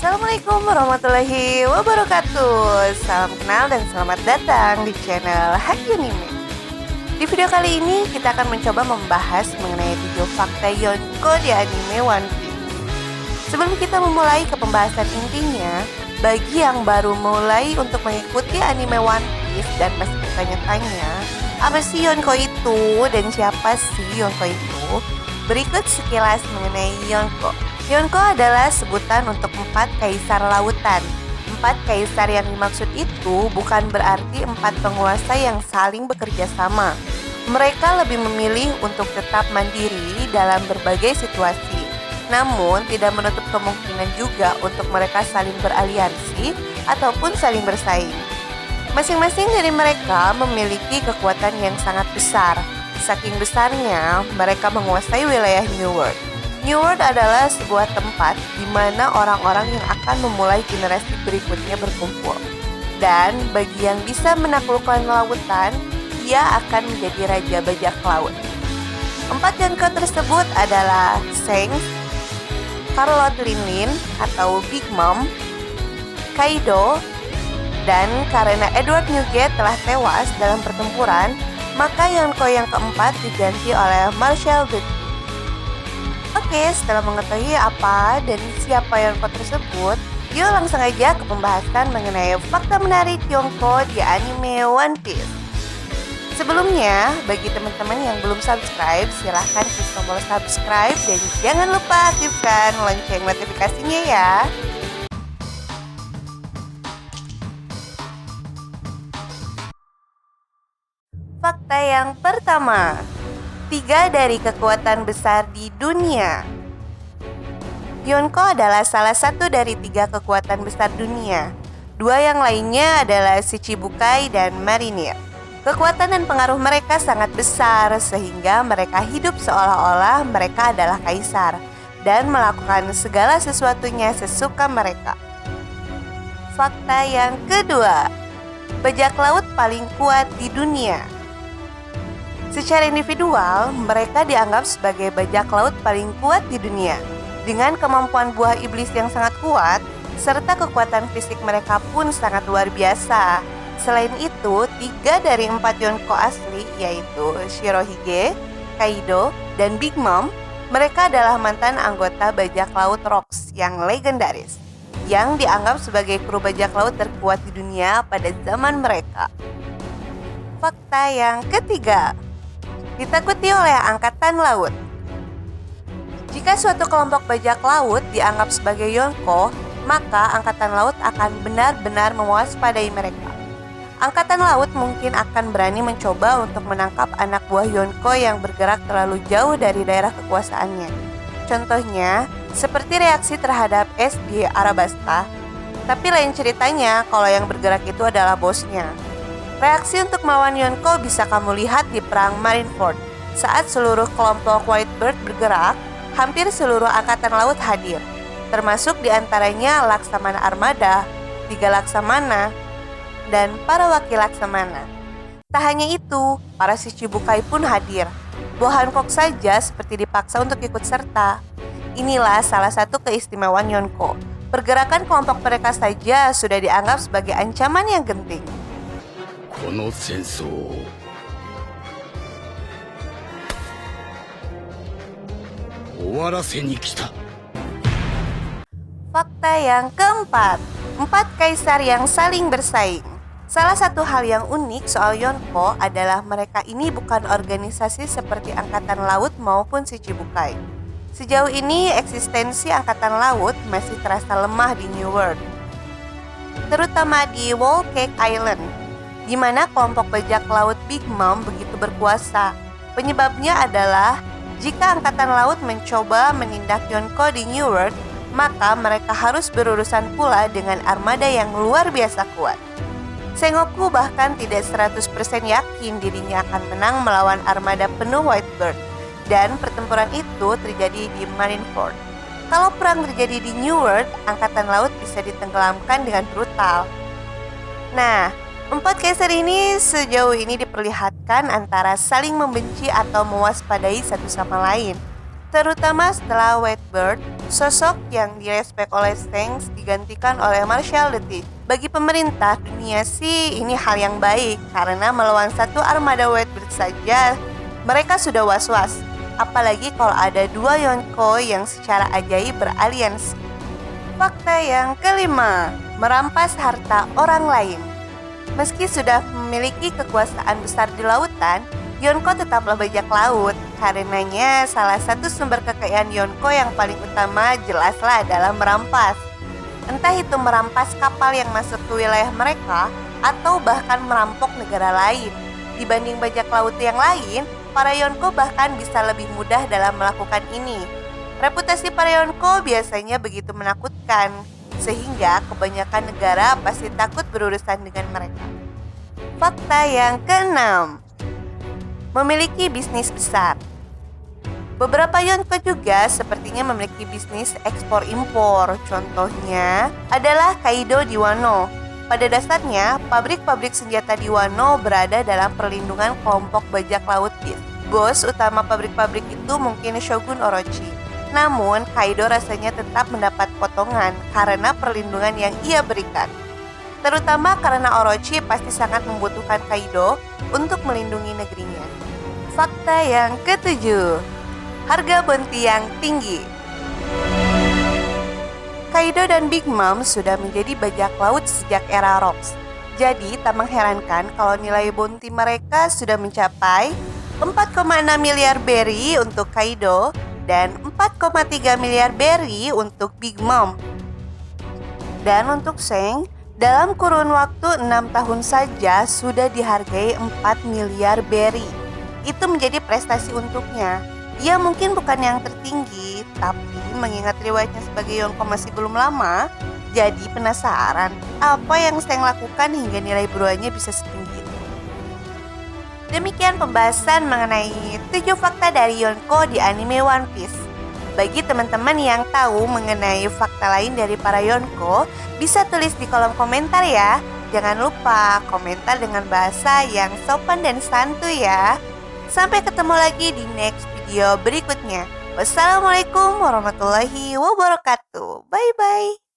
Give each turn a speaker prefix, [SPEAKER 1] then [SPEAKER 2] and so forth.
[SPEAKER 1] Assalamualaikum warahmatullahi wabarakatuh. Salam kenal dan selamat datang di channel Hakyunime. Di video kali ini kita akan mencoba membahas mengenai 7 fakta Yonko di anime One Piece. Sebelum kita memulai ke pembahasan intinya, bagi yang baru mulai untuk mengikuti anime One Piece dan masih bertanya-tanya, apa sih Yonko itu dan siapa sih Yonko itu? Berikut sekilas mengenai Yonko. Yonko adalah sebutan untuk 4 kaisar lautan. 4 kaisar yang dimaksud itu bukan berarti 4 penguasa yang saling bekerja sama. Mereka lebih memilih untuk tetap mandiri dalam berbagai situasi. Namun tidak menutup kemungkinan juga untuk mereka saling beraliansi ataupun saling bersaing. Masing-masing dari mereka memiliki kekuatan yang sangat besar. Saking besarnya, mereka menguasai wilayah New World. New World adalah sebuah tempat di mana orang-orang yang akan memulai generasi berikutnya berkumpul. Dan bagi yang bisa menaklukkan lautan, ia akan menjadi raja bajak laut. 4 Yonko tersebut adalah Shanks, Carlot Lin atau Big Mom, Kaido, dan karena Edward Newgate telah tewas dalam pertempuran, maka Yonko yang keempat diganti oleh Marshall the King. Oke, setelah mengetahui apa dan siapa Yonko tersebut, yuk langsung aja ke pembahasan mengenai fakta menarik Yonko di anime One Piece. Sebelumnya, bagi teman-teman yang belum subscribe, silahkan klik tombol subscribe dan jangan lupa aktifkan lonceng notifikasinya ya. Fakta yang pertama, 3 dari kekuatan besar di dunia. Yonko adalah salah satu dari 3 kekuatan besar dunia. 2 yang lainnya adalah Shichibukai dan Marinir. Kekuatan dan pengaruh mereka sangat besar sehingga mereka hidup seolah-olah mereka adalah kaisar dan melakukan segala sesuatunya sesuka mereka. Fakta yang kedua, bajak laut paling kuat di dunia. Secara individual, mereka dianggap sebagai bajak laut paling kuat di dunia. Dengan kemampuan buah iblis yang sangat kuat, serta kekuatan fisik mereka pun sangat luar biasa. Selain itu, 3 dari 4 Yonko asli, yaitu Shirohige, Kaido, dan Big Mom, mereka adalah mantan anggota bajak laut Rocks yang legendaris, yang dianggap sebagai kru bajak laut terkuat di dunia pada zaman mereka. Fakta yang ketiga, ditakuti oleh angkatan laut. Jika suatu kelompok bajak laut dianggap sebagai Yonko, maka angkatan laut akan benar-benar mewaspadai mereka. Angkatan laut mungkin akan berani mencoba untuk menangkap anak buah Yonko yang bergerak terlalu jauh dari daerah kekuasaannya. Contohnya, seperti reaksi terhadap es di Arabasta. Tapi lain ceritanya kalau yang bergerak itu adalah bosnya. Reaksi untuk melawan Yonko bisa kamu lihat di perang Marineford. Saat seluruh kelompok Whitebird bergerak, hampir seluruh angkatan laut hadir, termasuk diantaranya Laksamana Armada, 3 Laksamana, dan para wakil Laksamana. Tak hanya itu, para Shichibukai pun hadir. Buah Hancock saja seperti dipaksa untuk ikut serta. Inilah salah satu keistimewaan Yonko. Pergerakan kelompok mereka saja sudah dianggap sebagai ancaman yang genting.
[SPEAKER 2] この戦争を終わらせに来た。
[SPEAKER 1] Fakta yang keempat, 4 kaisar yang saling bersaing. Salah satu hal yang unik soal Yonko adalah mereka ini bukan organisasi seperti Angkatan Laut maupun Shichibukai. Sejauh ini eksistensi Angkatan Laut masih terasa lemah di New World, terutama di Whole Cake Island, di mana kelompok bajak laut Big Mom begitu berkuasa. Penyebabnya adalah jika Angkatan Laut mencoba menindak Yonko di New World, maka mereka harus berurusan pula dengan armada yang luar biasa kuat. Sengoku bahkan tidak 100% yakin dirinya akan menang melawan armada penuh Whitebird, dan pertempuran itu terjadi di Marineford. Kalau perang terjadi di New World, Angkatan Laut bisa ditenggelamkan dengan brutal. Nah, 4 kaisar ini sejauh ini diperlihatkan antara saling membenci atau mewaspadai satu sama lain. Terutama setelah Whitebird, sosok yang direspek oleh Shanks digantikan oleh Marshal the Thief. Bagi pemerintah dunia sih ini hal yang baik, karena melawan satu armada Whitebird saja mereka sudah was-was. Apalagi kalau ada dua Yonko yang secara ajaib beraliansi. Fakta yang kelima, merampas harta orang lain. Meski sudah memiliki kekuasaan besar di lautan, Yonko tetaplah bajak laut. Karenanya salah satu sumber kekayaan Yonko yang paling utama jelaslah adalah merampas. Entah itu merampas kapal yang masuk ke wilayah mereka atau bahkan merampok negara lain. Dibanding bajak laut yang lain, para Yonko bahkan bisa lebih mudah dalam melakukan ini. Reputasi para Yonko biasanya begitu menakutkan, sehingga kebanyakan negara pasti takut berurusan dengan mereka. Fakta yang keenam, memiliki bisnis besar. Beberapa Yonko juga sepertinya memiliki bisnis ekspor-impor. Contohnya adalah Kaido di Wano. Pada dasarnya, pabrik-pabrik senjata di Wano berada dalam perlindungan kelompok bajak laut Beast. Bos utama pabrik-pabrik itu mungkin Shogun Orochi. Namun, Kaido rasanya tetap mendapat potongan karena perlindungan yang ia berikan. Terutama karena Orochi pasti sangat membutuhkan Kaido untuk melindungi negerinya. Fakta yang ketujuh, harga bounty yang tinggi. Kaido dan Big Mom sudah menjadi bajak laut sejak era Rocks. Jadi tak mengherankan kalau nilai bounty mereka sudah mencapai 4,6 miliar berry untuk Kaido dan 4,3 miliar berry untuk Big Mom. Dan untuk Shanks, dalam kurun waktu 6 tahun saja sudah dihargai 4 miliar berry. Itu menjadi prestasi untuknya. Ia mungkin bukan yang tertinggi, tapi mengingat riwayatnya sebagai Yonko masih belum lama, jadi penasaran apa yang Shanks lakukan hingga nilai buruannya bisa setinggi itu. Demikian pembahasan mengenai 7 fakta dari Yonko di anime One Piece. Bagi teman-teman yang tahu mengenai fakta lain dari para Yonko, bisa tulis di kolom komentar ya. Jangan lupa komentar dengan bahasa yang sopan dan santuy ya. Sampai ketemu lagi di next video berikutnya. Wassalamualaikum warahmatullahi wabarakatuh. Bye-bye.